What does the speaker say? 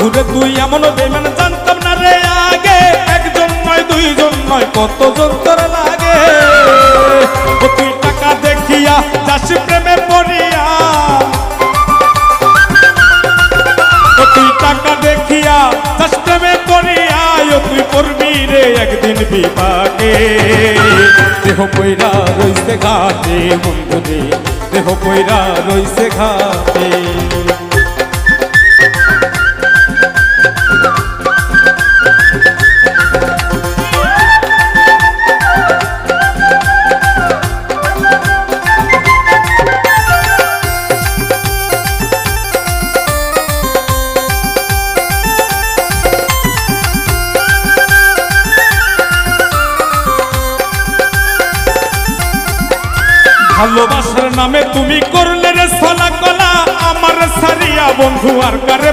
বন্ধুরে তুই এমন বেমান জানতাম না রে আগে, একজন নয় দুইজন নয় কতজন তোর লাগে। ও তুই টাকা দেখিয়া যাস প্রেমে পড়িয়া, ও তুই টাকা দেখিয়া যাস প্রেমে পড়িয়া, ও তুই করবি রে একদিন বিপাকে। দেহ কইরা রইছে ঘাটে বন্ধুরে, দেহ কইরা রইছে ঘাটে। ভালোবাসার নামে তুমি করলে রে ছলা কলা, আমার সারিয়া বন্ধু আর কারে